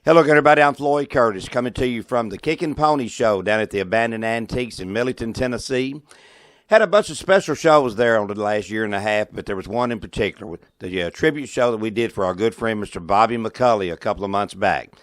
Hello, everybody. I'm Floyd Curtis, coming to you from the Kickin' Pony Show down at the Abandoned Antiques in Millington, Tennessee. Had a bunch of special shows there over the last year and a half, but there was one in particular, the tribute show that we did for our good friend, Mr. Bobby McCulley, a couple of months back.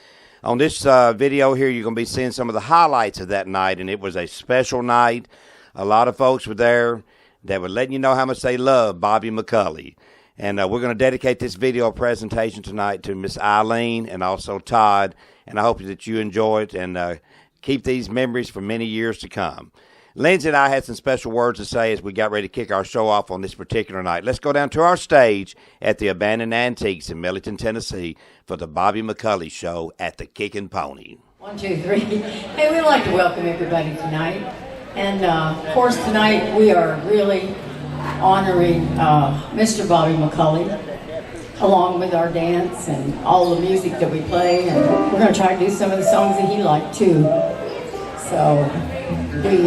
On this video here, you're going to be seeing some of the highlights of that night, and it was a special night. A lot of folks were there that were letting you know how much they love Bobby McCulley. And we're going to dedicate this video presentation tonight to Miss Eileen and also Todd. And I hope that you enjoy it and keep these memories for many years to come. Lindsay and I had some special words to say as we got ready to kick our show off on this particular night. Let's go down to our stage at the Abandoned Antiques in Millington, Tennessee for the Bobby McCulley Show at the Kickin' Pony. 1, 2, 3. Hey, we'd like to welcome everybody tonight. And of course, tonight we are really honoring Mr. Bobby McCulley, along with our dance and all the music that we play, and we're going to try to do some of the songs that he liked too. So we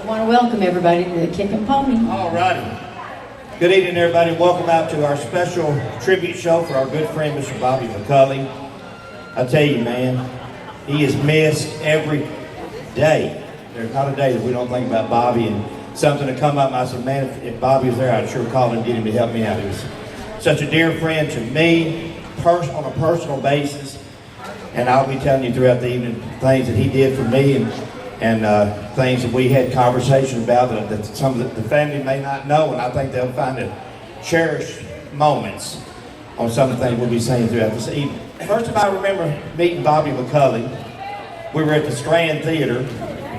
want to welcome everybody to the Kickin' Pony. All righty. Good evening, everybody. Welcome out to our special tribute show for our good friend, Mr. Bobby McCulley. I tell you, man, he is missed every day. There's not a day that we don't think about Bobby and something to come up. And I said, man, if Bobby was there, I'd sure call him and get him to help me out. He was such a dear friend to me, on a personal basis. And I'll be telling you throughout the evening things that he did for me and things that we had conversation about that some of the family may not know. And I think they'll find it cherished moments on some of the things we'll be saying throughout this evening. First time I remember meeting Bobby McCulley, we were at the Strand Theater.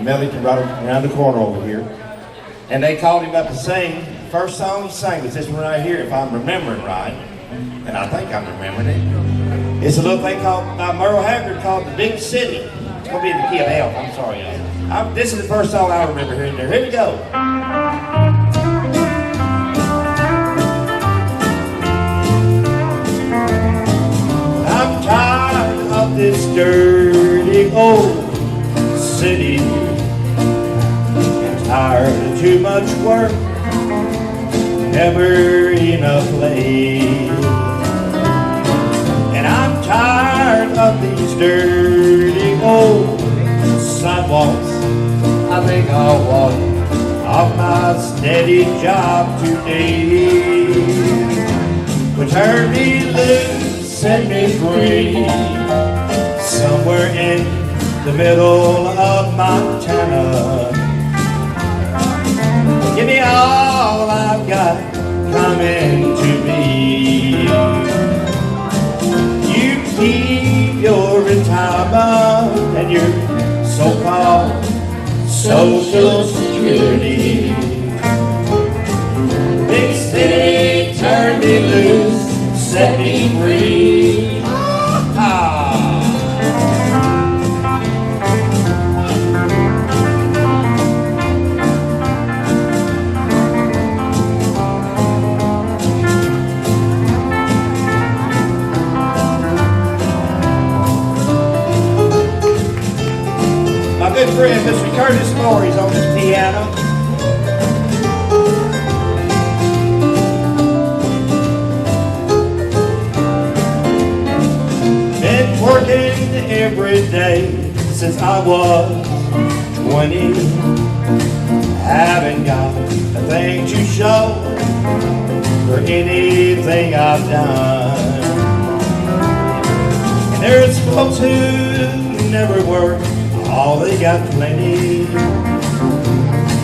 Millington, right around the corner over here, and they called him up to sing. First song he sang was this one right here, if I'm remembering right, and I think I'm remembering it. It's a little thing called by Merle Haggard called "The Big City." It's gonna be in the key of F. I'm sorry, y'all. This is the first song I remember hearing there. Here we go. I'm tired of this dirty old city. Tired of too much work, never enough play. And I'm tired of these dirty old sidewalks. I think I'll walk off my steady job today. But turn me loose, set me free, somewhere in the middle of Montana. Give me all I've got coming to me. You keep your retirement and your so-called Social Security. Big city, turn me loose, set me free. Good friend, Mr. Curtis Morey's on his piano. Been working every day since I was 20. Haven't got a thing to show for anything I've done. And there's folks who never work, all they got plenty.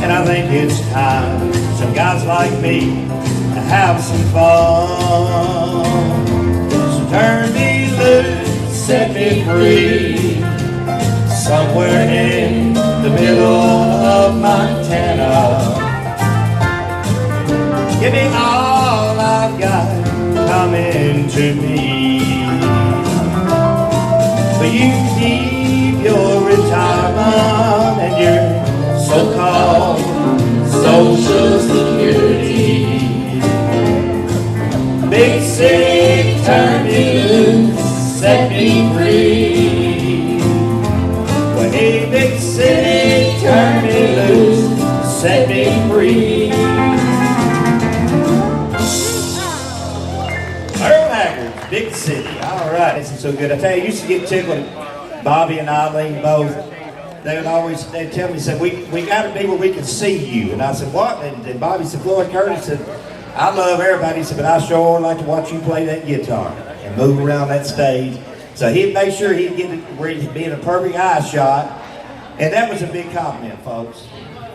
And I think it's time some guys like me to have some fun. So turn me loose, set me free, somewhere in the middle of Montana. Give me all I've got coming to me. But you keep your retirement and your so-called Social Security. Big city, turn me loose, set me free. Well, hey, big city, turn me loose, set me free. Merle Haggard, Big City. All All right, this is so good. I tell you, I used to get tickled. Bobby and Eileen both. They'd tell me, said, we got to be where we can see you. And I said, what? And Bobby said, Floyd Curtis said, I love everybody. He said, but I sure like to watch you play that guitar and move around that stage. So he'd make sure he'd get it where he'd be in a perfect eye shot. And that was a big compliment, folks,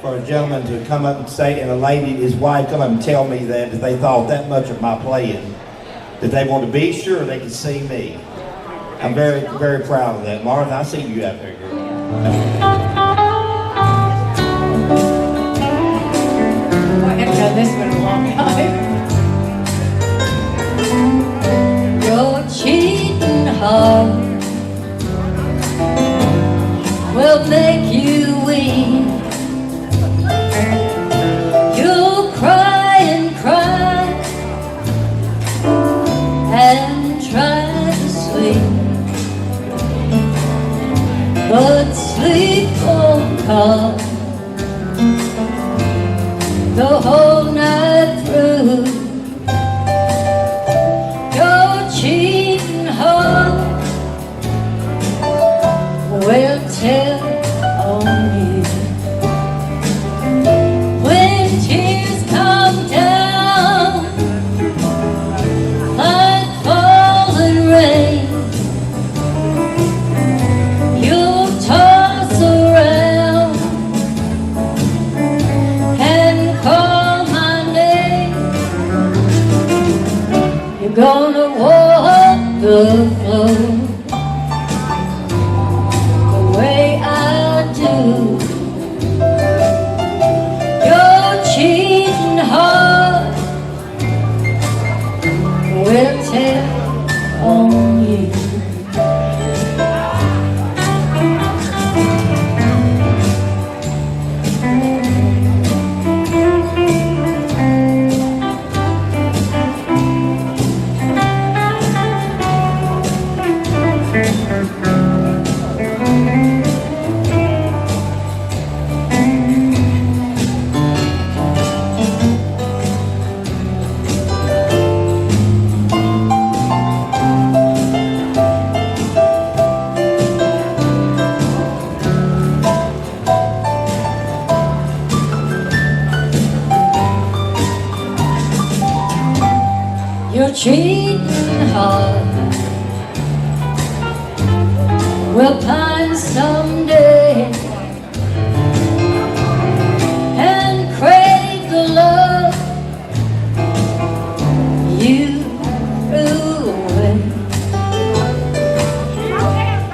for a gentleman to come up and say, and a lady, his wife, come up and tell me that they thought that much of my playing, that they want to be sure they could see me. I'm very, very proud of that. Martha, I see you out there, girl. I haven't done this one in a long time. Your cheating heart will make you weep. You'll cry and cry and try to sleep, but sleep won't come the whole night through. Your cheating heart will tell on you when tears come down like falling rain. You'll toss around and call my name. You're gonna walk the floor the way I do. Your cheating heart will tell on you. Your cheating heart will pine someday and crave the love you threw away.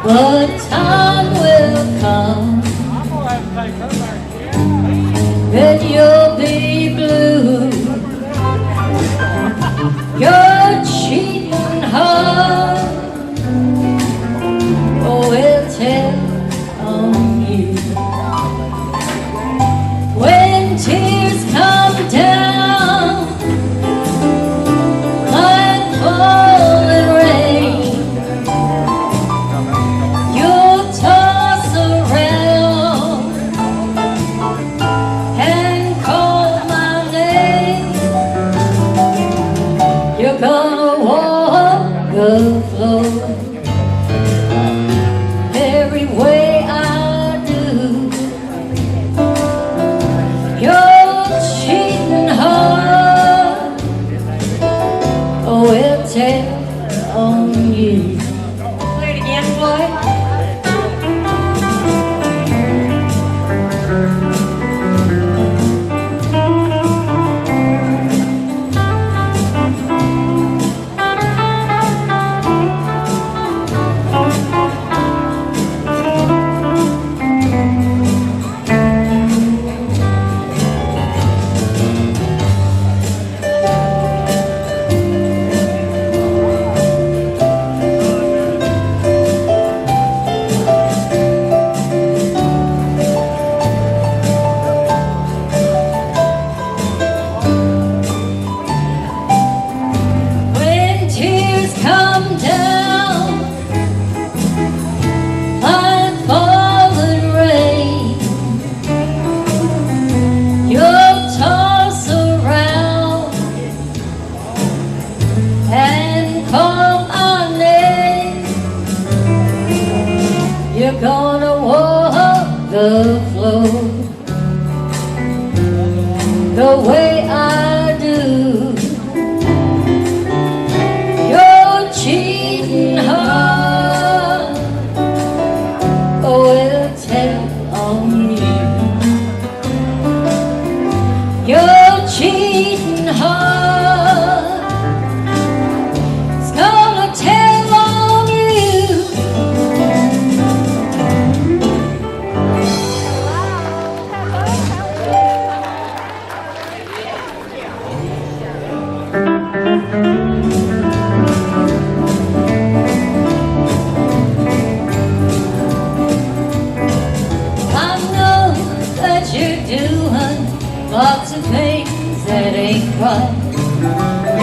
But time will come that you'll be blue. Your cheating heart will tell on you when tears come down like falling rain. You'll toss around and call my name. You're gonna walk the floor every way I do. Your cheating heart will tell on you. Play it again, Floyd.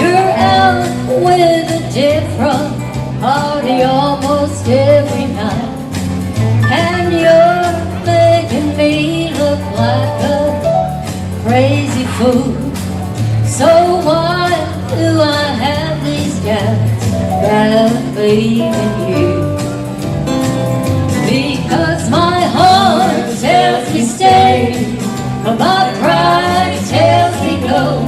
You're out with a different party almost every night, and you're making me look like a crazy fool. So why do I have these doubts that I believe in you? Because my heart tells me stay, but my pride tells me go.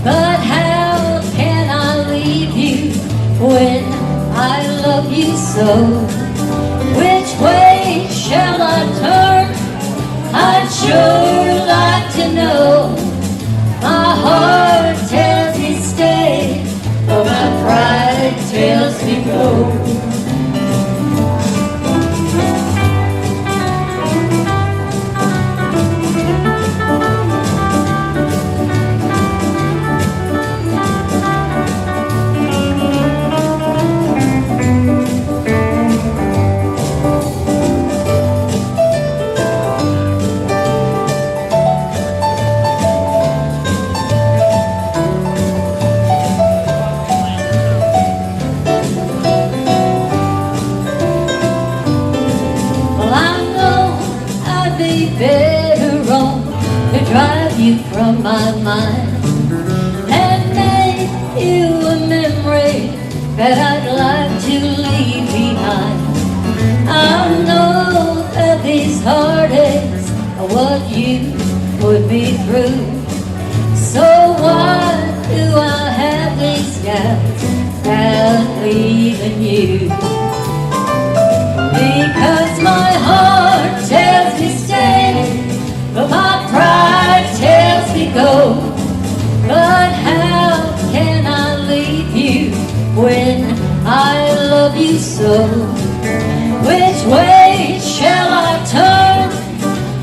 But how can I leave you when I love you so? Which way shall I turn? I'd sure like to know. My heart tells me stay, but my pride tells me go. Better wrong to drive you from my mind and make you a memory that I'd like to leave behind. I know that these heartaches are what you put me through. So why do I have these doubts about leaving you? Because my heart tells me stay, but my pride tells me go. But how can I leave you when I love you so? Which way shall I turn?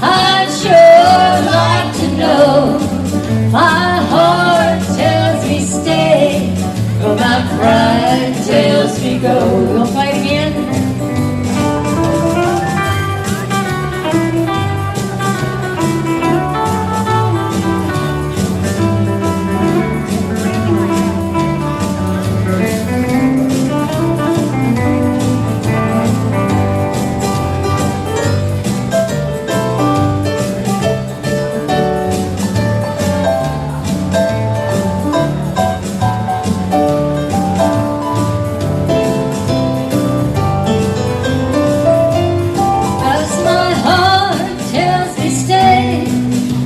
I'd sure like to know. My heart tells me stay, but my pride tells me go. You gonna play it again?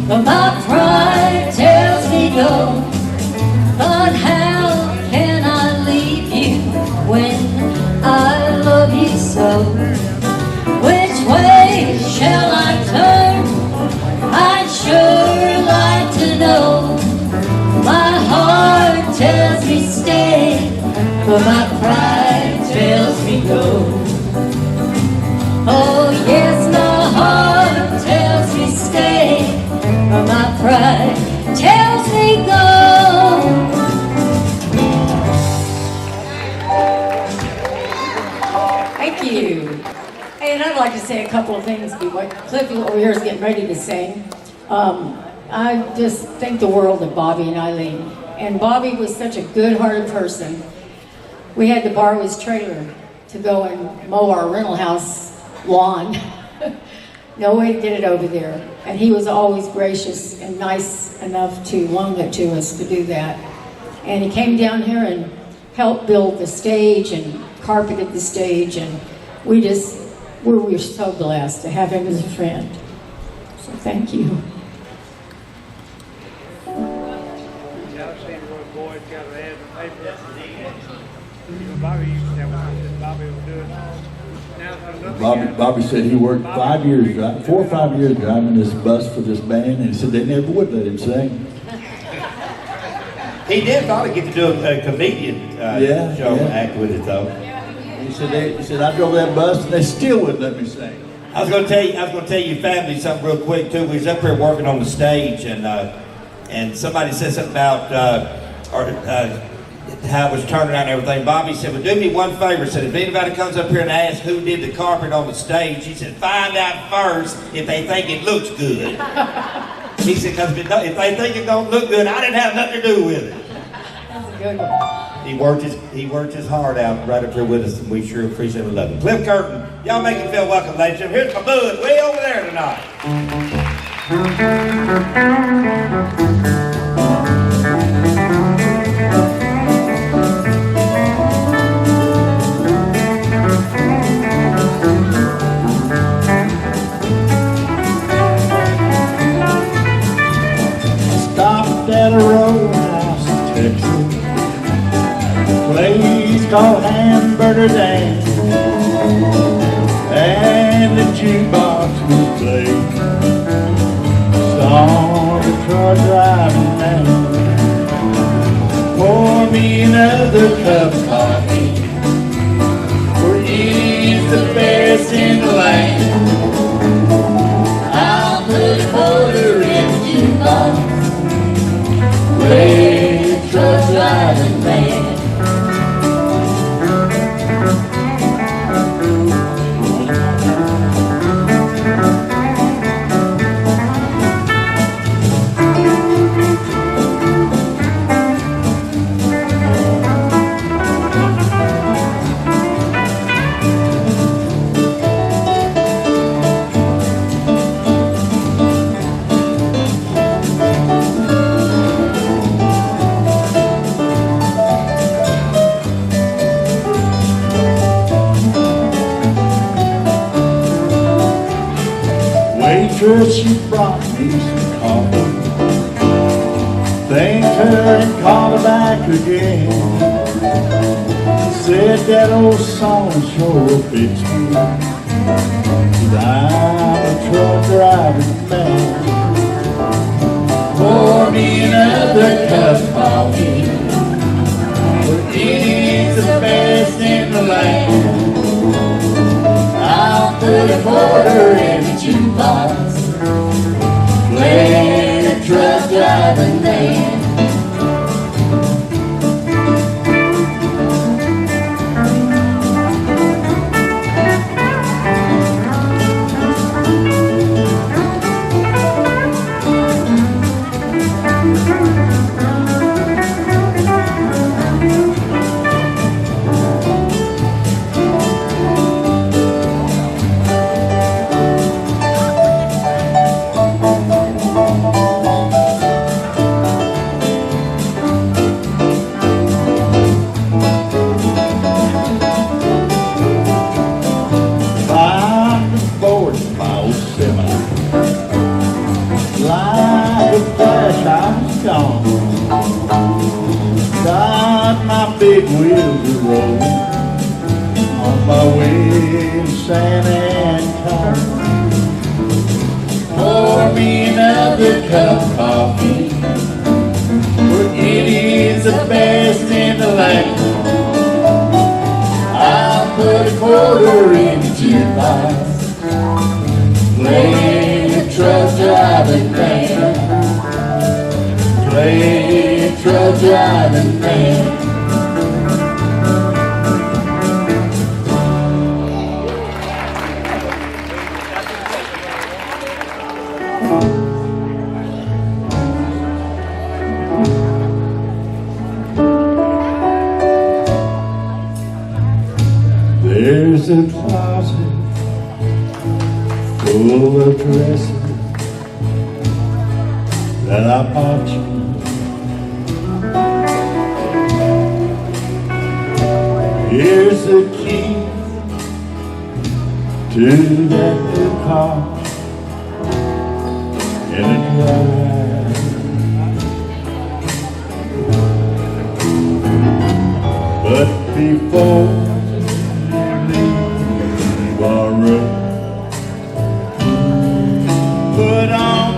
But my pride tells me go. But how can I leave you when I love you so? Which way shall I turn? I'd sure like to know. My heart tells me stay, but my pride tells me go. Oh yes, my heart tells me stay, but my pride tells me go. Thank you. Hey, and I'd like to say a couple of things before Cliff over here is getting ready to sing. I just think the world of Bobby and Eileen. And Bobby was such a good-hearted person. We had to borrow his trailer to go and mow our rental house lawn. No way to get it over there. And he was always gracious and nice enough to loan it to us to do that. And he came down here and helped build the stage and carpeted the stage, and we're so blessed to have him as a friend. So thank you. Bobby said he worked 5 years, 4 or 5 years driving this bus for this band, and he said they never would let him sing. He did probably get to do a comedian show act with it though. He said I drove that bus and they still wouldn't let me sing. I was going to tell you family something real quick too. We was up here working on the stage, and somebody said something about how it was turned around and everything. Bobby said, "Well, do me one favor." Said, "If anybody comes up here and asks who did the carpet on the stage," he said, "find out first if they think it looks good." He said, "Because if they think it don't look good, I didn't have nothing to do with it." Good one. He worked his heart out right up here with us, and we sure appreciate and love him. Cliff Curtin, y'all make him feel welcome, ladies and gentlemen. Here's my bud way over there tonight. Stopped at a roadhouse in Texas, place called Hamburger Dan, and the jukebox was playing song the truck driving man. Pour me another cup of coffee, for it's the best in the land. I'll put a quarter in the jukebox, play the truck driving man. Waitress, she brought me some coffee. Thanked her and called her back again. Said that old song sure fits me, 'cause I'm a truck driving man. Pour me another cup of coffee, for it is the best in the land. I'll put a quarter in the jukebox, play the truck driving man. Got my big wheels a rolling on my way to San Antonio. Pour me another cup of coffee, for it is the best in the land. I'll put a quarter in the jukebox, play the truck driving man. Play a truck driving man. There's a closet full of dresses that I bought you. Here's the key to that new car in a drive. But before you leave our room, put on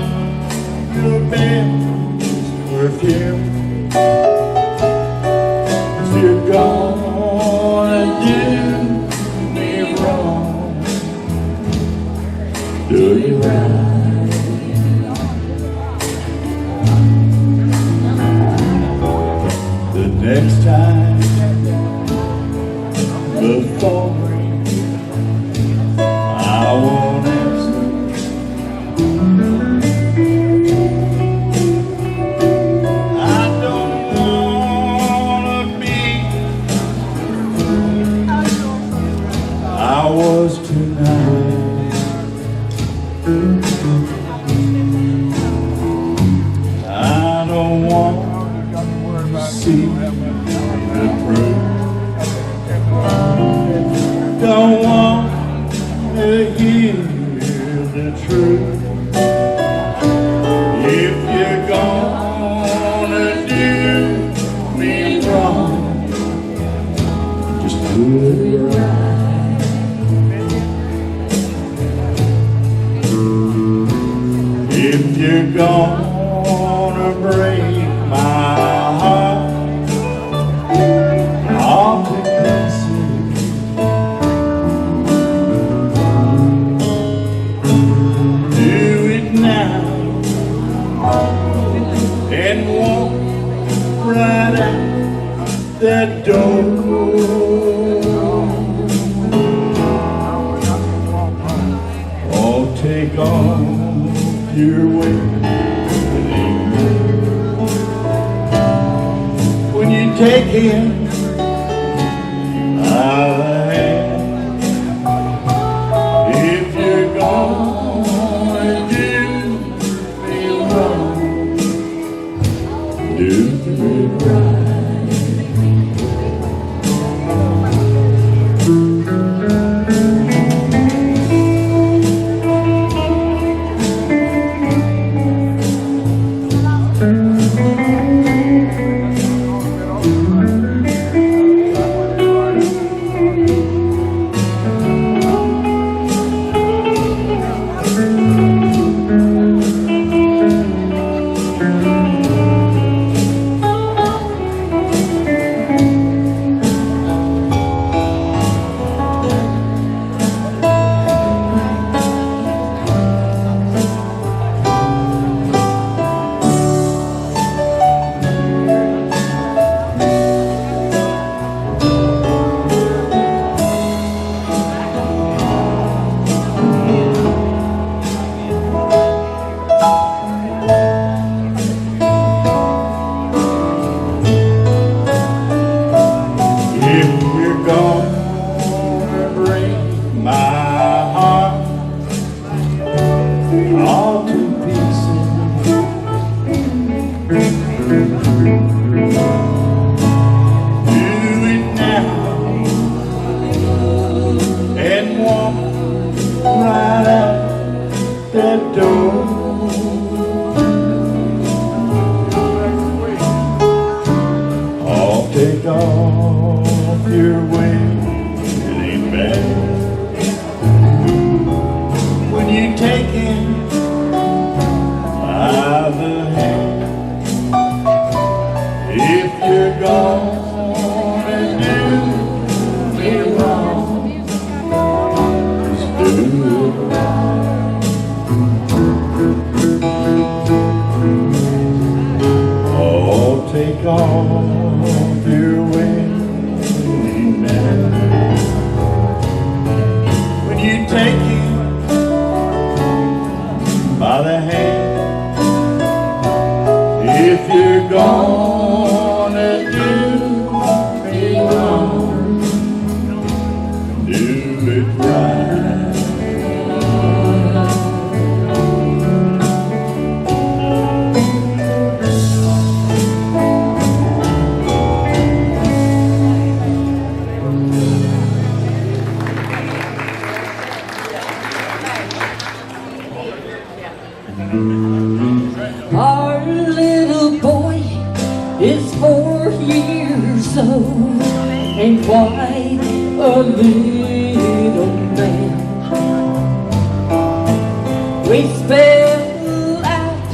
your best perfume. 'Cause you're gonna do me wrong, do you right. The next time the phone rings, I won't answer. I don't want the truth. Don't want to hear the truth. If you're gonna do me wrong, just do it right. If you're gonna break my heart, I'll take pieces. Do it now and walk right out that door. Or take off your weight. When you take him out of the hand, if you're gonna do me wrong, do it right. Take off your wings, it ain't bad. When you take him out of the hand, if you're gonna do me wrong, just do it right. Oh, take off your wings now. When you take him by the hand, if you're gonna do me wrong, do it right. Our little boy is 4 years old and quite a little man. We spell out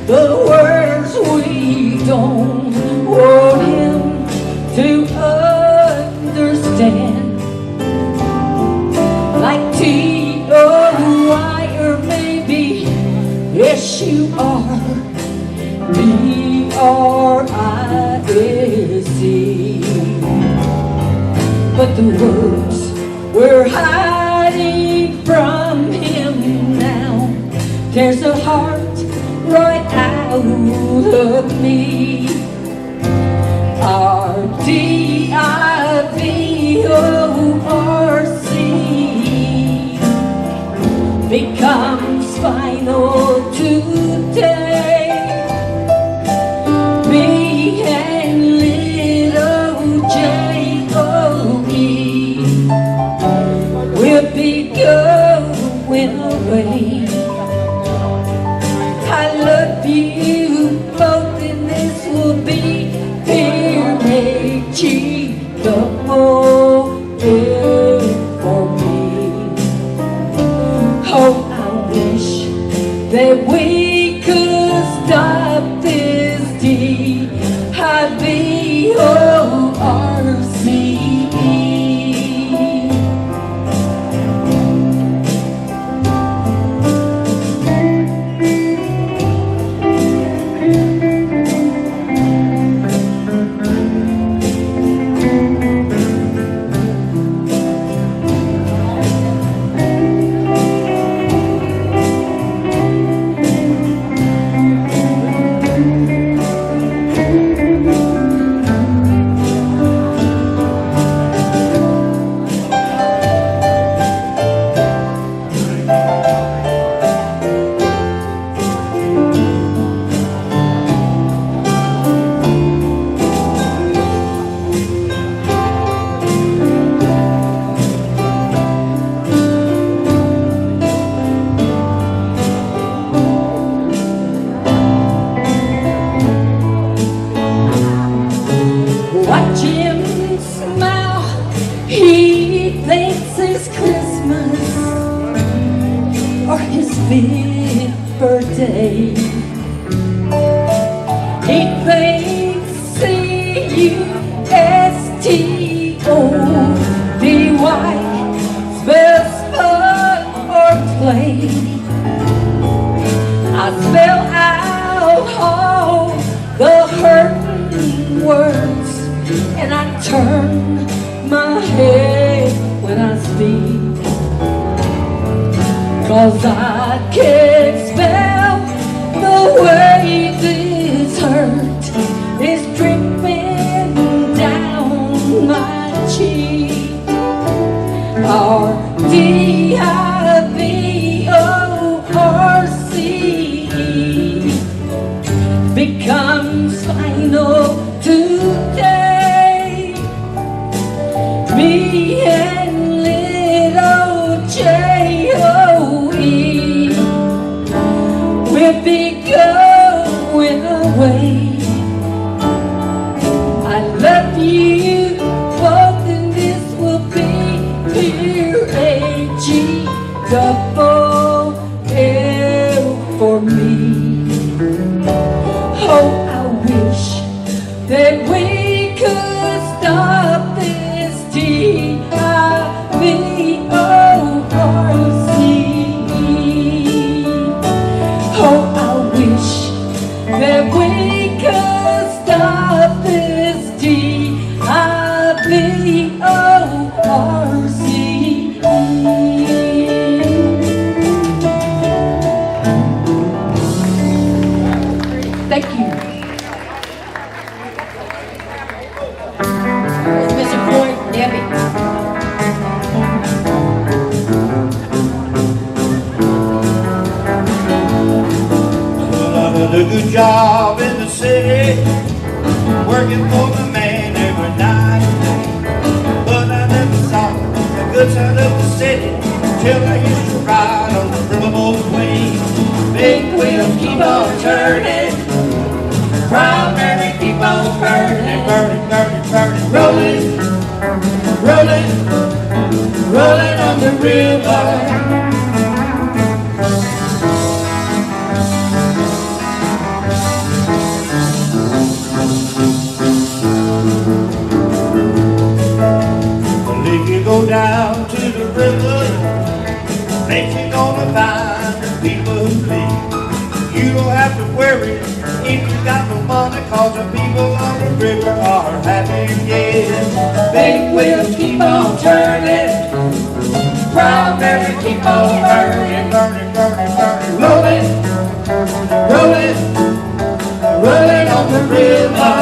the words we don't want him to understand, like T-O-Y or maybe S-U-R, B-R-I-S-E. But the words we're hiding from him now tears the heart right out of me. R-D-I-V-O-R-C becomes final today. Me and Liz spells fun or play. I spell out all the hurting words, and I turn my head when I speak, 'cause I can't spell the way this hurt is dripping down my cheek. R-D-I-V-O-R-C becomes final today. Me and little J-O-E will be going away. I love you both, and this will be P-A-G-double-L for me. Oh, I wish that we could stop this D-I-V-O-R-C. Oh, I wish that we could stop this D-I-V-O-R-C. Thank you. There's Mr. Floyd, Debbie. Well, I did a good job in the city, working for the man every night and day. But I never saw the good side of the city till I used to ride on the riverboat queen. Big wheels keep on turning, primary keep on burning, burning, burning, burning, rolling, rolling, rolling on the river. Well, if you go down to the river, think you're gonna find the people who leave. You don't have to worry if you got no money, 'cause the people on the river are happy again. Big wheels keep on turning, primary keep on burning, burning, burning, burning, rolling, rolling, rolling on the river.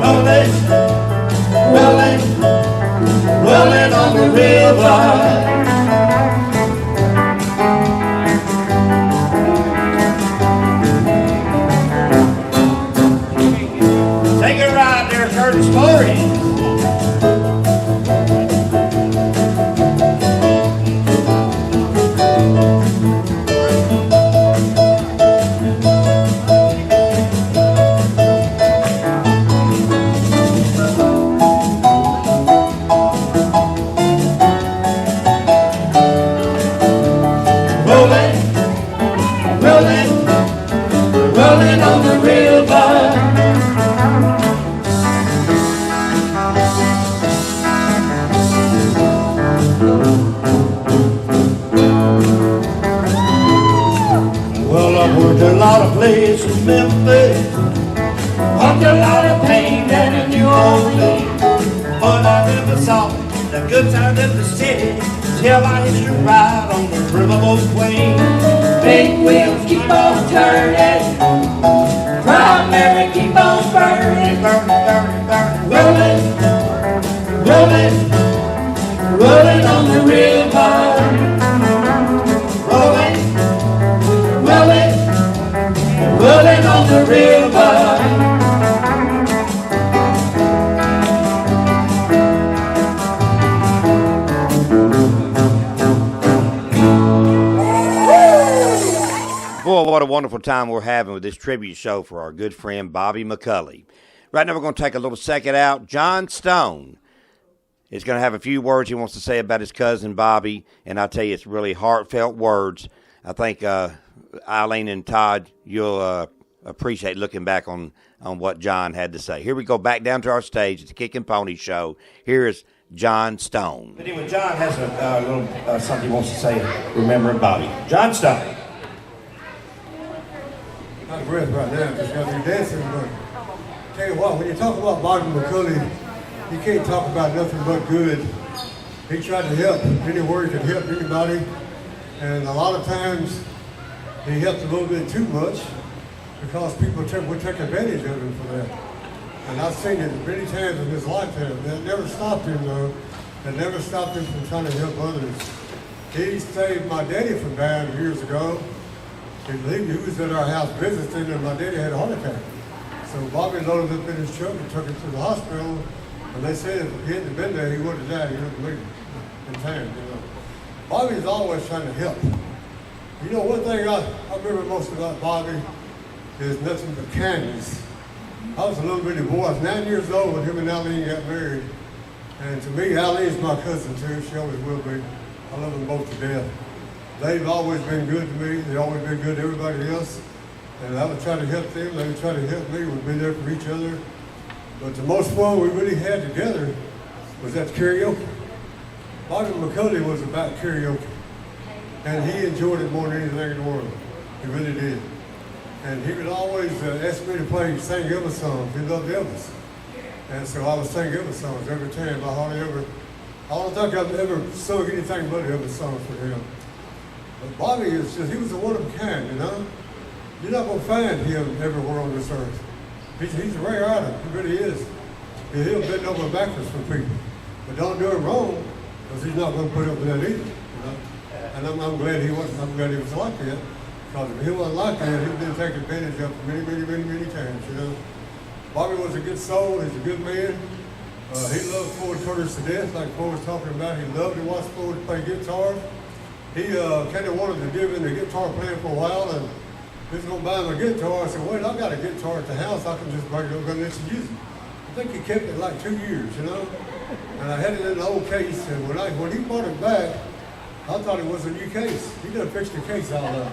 Rolling, rolling, rolling on the river. Take a ride there, Curtis Story. Rolling, rolling, rolling on the river. Well, I've worked a lot of places in Memphis, walked a lot of pain down in New Orleans, but I never saw the good side of the city till I hitched a ride on the riverboat queen. Big wheels keep on turning, primary keep on burning, burning, burning, burning, rolling, rolling, rolling on the river. Rolling, rolling, rolling on the river. what a wonderful time we're having with this tribute show for our good friend Bobby McCulley. Right now we're going to take a little second out. John Stone is going to have a few words he wants to say about his cousin Bobby, and I'll tell you, it's really heartfelt words. I think Eileen and Todd, you'll appreciate looking back on what John had to say. Here we go back down to our stage at the Kick and Pony Show. Here is John Stone. But anyway, John has a little something he wants to say, remembering Bobby. John Stone. Not breath right now, just got to be dancing, but tell you what, when you talk about Bobby McCulley, you can't talk about nothing but good. He tried to help anywhere he could help anybody, and a lot of times he helped a little bit too much because people would take advantage of him for that. And I've seen it many times in his lifetime. That never stopped him though. That never stopped him from trying to help others. He saved my daddy from dying years ago. He was at our house visiting, and my daddy had a heart attack. So Bobby loaded up in his truck and took him to the hospital. And they said if he hadn't been there, he would have died. He wouldn't make it in time. You know, Bobby's always trying to help. You know, one thing I remember most about Bobby is nothing but kindness. I was a little bitty boy. I was 9 years old when him and Eileen got married. And to me, Eileen's my cousin too. She always will be. I love them both to death. They've always been good to me. They've always been good to everybody else. And I would try to help them. They would try to help me. We'd be there for each other. But the most fun we really had together was at karaoke. Bobby McCulley was about karaoke. And he enjoyed it more than anything in the world. He really did. And he would always ask me to sing Elvis songs. He loved Elvis. And so I would sing Elvis songs every time. I don't think I've ever sung anything but Elvis songs for him. But Bobby he was a one of a kind, you know? You're not going to find him everywhere on this earth. He's a rare item, he really is. He'll bend over backwards for people. But don't do him wrong, because he's not going to put up with that either, you know? And I'm glad he wasn't. I'm glad he was like that. Because if he wasn't like that, he'd been taken advantage of many times, you know? Bobby was a good soul, he's a good man. He loved Floyd Curtis to death, like Floyd was talking about. He loved to watch Floyd play guitar. He kind of wanted to give in the guitar playing for a while, and he was going to buy him a guitar. I said, wait, I got a guitar at the house. I can just bring it over and let you use it. I think he kept it like 2 years, you know? And I had it in an old case, and when he brought it back, I thought it was a new case. He done fixed the case all up.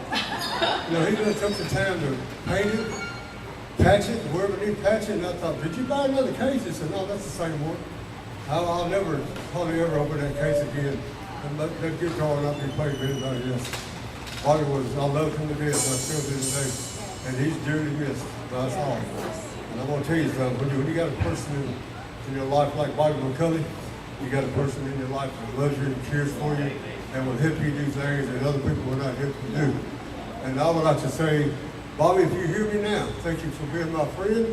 You know, he done took the time to paint it, patch it, wherever he patch it, and I thought, did you buy another case? He said, no, that's the same one. I'll never, hardly ever open that case again. And that guitar will not be played with anybody else. Bobby I loved him to death, and I still do today. And he's dearly missed by us all. And I'm going to tell you something, when you got a person in your life like Bobby McCulley, you got a person in your life that loves you and cares for you and will help you do things that other people will not help you do. And I would like to say, Bobby, if you hear me now, thank you for being my friend.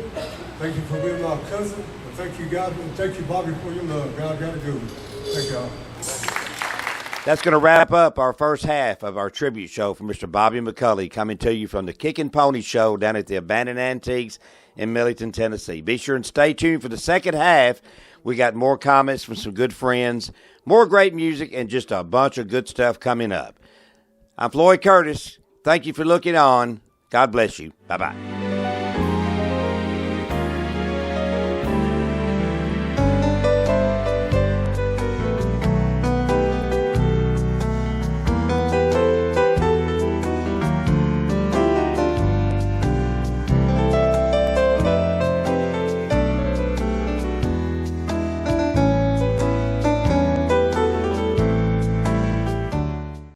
Thank you for being my cousin. And thank you, God, and thank you, Bobby, for your love. God got a good one. Thank y'all. That's going to wrap up our first half of our tribute show for Mr. Bobby McCulley, coming to you from the Kick and Pony Show down at the Abandoned Antiques in Millington, Tennessee. Be sure and stay tuned for the second half. We got more comments from some good friends, more great music, and just a bunch of good stuff coming up. I'm Floyd Curtis. Thank you for looking on. God bless you. Bye-bye.